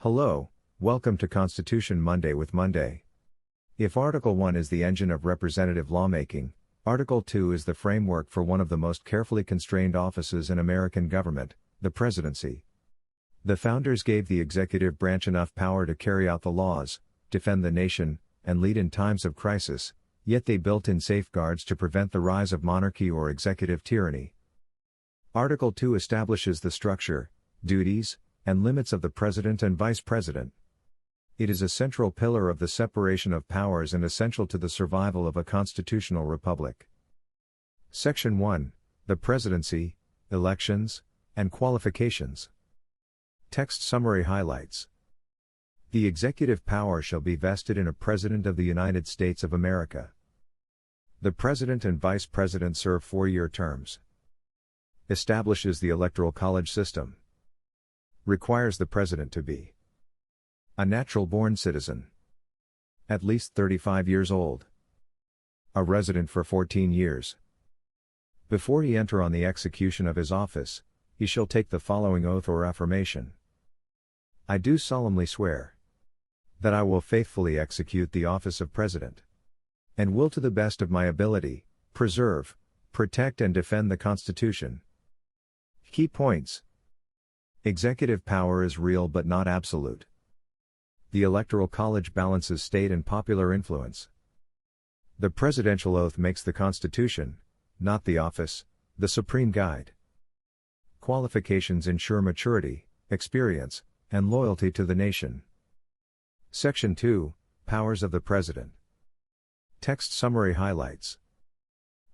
Hello, welcome to Constitution Monday with Monday. If Article 1 is the engine of representative lawmaking, Article 2 is the framework for one of the most carefully constrained offices in American government, the Presidency. The founders gave the executive branch enough power to carry out the laws, defend the nation, and lead in times of crisis, yet they built in safeguards to prevent the rise of monarchy or executive tyranny. Article 2 establishes the structure, duties, and limits of the President and Vice President. It is a central pillar of the separation of powers and essential to the survival of a constitutional republic. Section 1, the Presidency, Elections, and Qualifications. Text summary highlights. The executive power shall be vested in a President of the United States of America. The President and Vice President serve 4-year terms. Establishes the Electoral College system. Requires the President to be a natural-born citizen, at least 35 years old, a resident for 14 years. Before he enter on the execution of his office, he shall take the following oath or affirmation. I do solemnly swear that I will faithfully execute the office of President, and will to the best of my ability, preserve, protect and defend the Constitution. Key points. Executive power is real but not absolute. The Electoral College balances state and popular influence. The presidential oath makes the Constitution, not the office, the supreme guide. Qualifications ensure maturity, experience, and loyalty to the nation. Section 2, Powers of the President. Text summary highlights.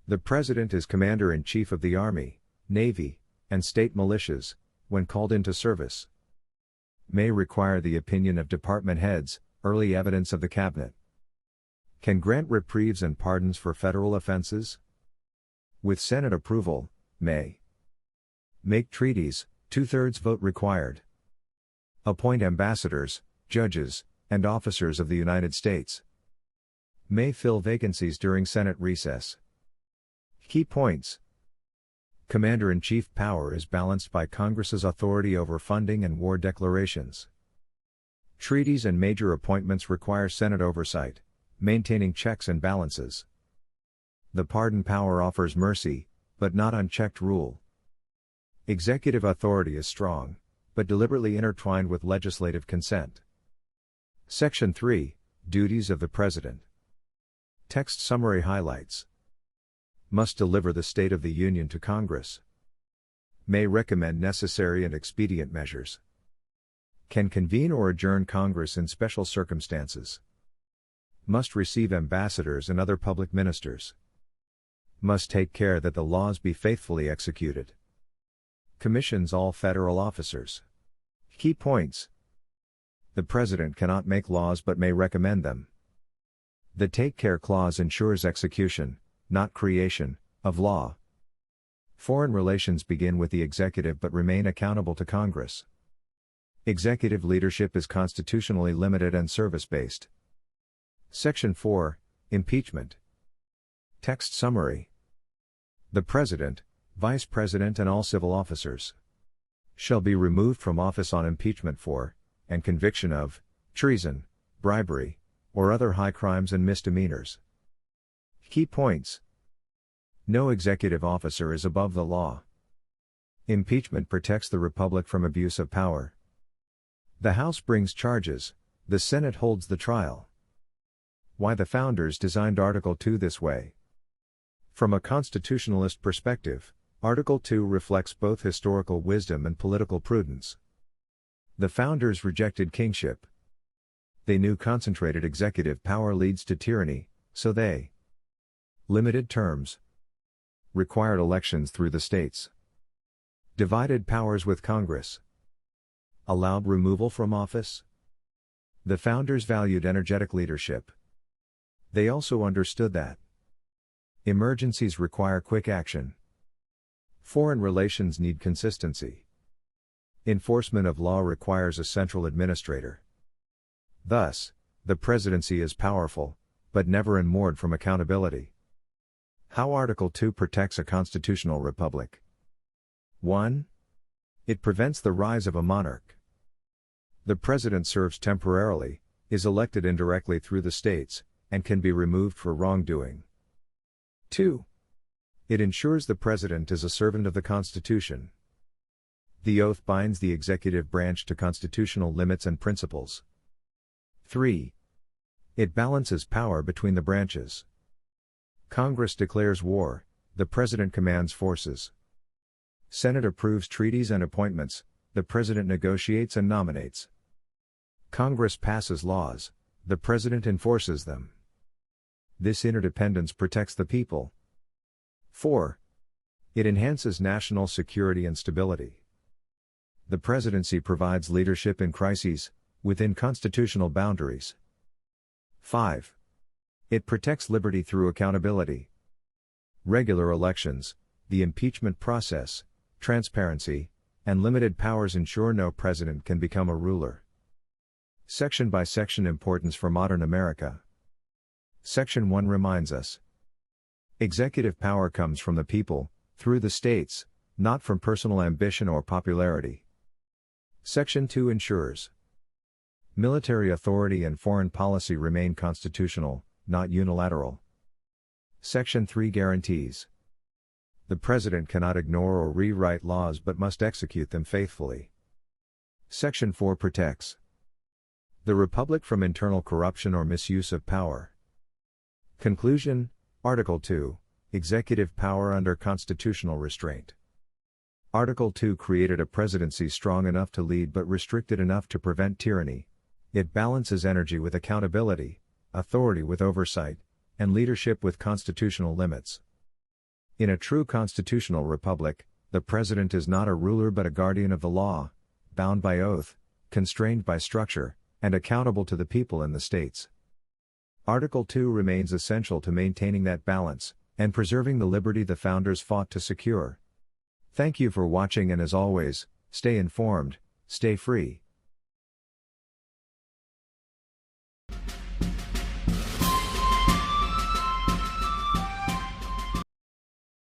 The President is Commander-in-Chief of the Army, Navy, and state militias, when called into service. May require the opinion of department heads, early evidence of the Cabinet. Can grant reprieves and pardons for federal offenses. With Senate approval, may make treaties, 2/3 vote required. Appoint ambassadors, judges, and officers of the United States. May fill vacancies during Senate recess. Key points. Commander-in-Chief power is balanced by Congress's authority over funding and war declarations. Treaties and major appointments require Senate oversight, maintaining checks and balances. The pardon power offers mercy, but not unchecked rule. Executive authority is strong, but deliberately intertwined with legislative consent. Section 3, Duties of the President. Text summary highlights. Must deliver the State of the Union to Congress. May recommend necessary and expedient measures. Can convene or adjourn Congress in special circumstances. Must receive ambassadors and other public ministers. Must take care that the laws be faithfully executed. Commissions all federal officers. Key points. The President cannot make laws but may recommend them. The Take Care Clause ensures execution, not creation, of law. Foreign relations begin with the executive but remain accountable to Congress. Executive leadership is constitutionally limited and service-based. Section 4, Impeachment. Text summary. The President, Vice President and all civil officers shall be removed from office on impeachment for, and conviction of, treason, bribery, or other high crimes and misdemeanors. Key points. No executive officer is above the law. Impeachment protects the Republic from abuse of power. The House brings charges, the Senate holds the trial. Why the founders designed Article 2 this way. From a constitutionalist perspective, Article 2 reflects both historical wisdom and political prudence. The founders rejected kingship. They knew concentrated executive power leads to tyranny, so they limited terms. Required elections through the states. Divided powers with Congress. Allowed removal from office. The founders valued energetic leadership. They also understood that emergencies require quick action. Foreign relations need consistency. Enforcement of law requires a central administrator. Thus, the Presidency is powerful, but never unmoored from accountability. How Article 2 protects a constitutional republic. 1. It prevents the rise of a monarch. The president serves temporarily, is elected indirectly through the states, and can be removed for wrongdoing. 2. It ensures the president is a servant of the Constitution. The oath binds the executive branch to constitutional limits and principles. 3. It balances power between the branches. Congress declares war, the president commands forces. Senate approves treaties and appointments, the president negotiates and nominates. Congress passes laws, the president enforces them. This interdependence protects the people. 4. It enhances national security and stability. The presidency provides leadership in crises, within constitutional boundaries. 5. It protects liberty through accountability. Regular elections, the impeachment process, transparency, and limited powers ensure no president can become a ruler. Section by section importance for modern America. Section 1 reminds us. Executive power comes from the people, through the states, not from personal ambition or popularity. Section 2 ensures. Military authority and foreign policy remain constitutional, not unilateral. Section 3 guarantees. The president cannot ignore or rewrite laws but must execute them faithfully. Section 4 protects the republic from internal corruption or misuse of power. Conclusion, Article 2, Executive power under constitutional restraint. Article 2 created a presidency strong enough to lead but restricted enough to prevent tyranny. It balances energy with accountability, authority with oversight, and leadership with constitutional limits. In a true constitutional republic, the president is not a ruler but a guardian of the law, bound by oath, constrained by structure, and accountable to the people in the states. Article 2 remains essential to maintaining that balance, and preserving the liberty the founders fought to secure. Thank you for watching, and as always, stay informed, stay free.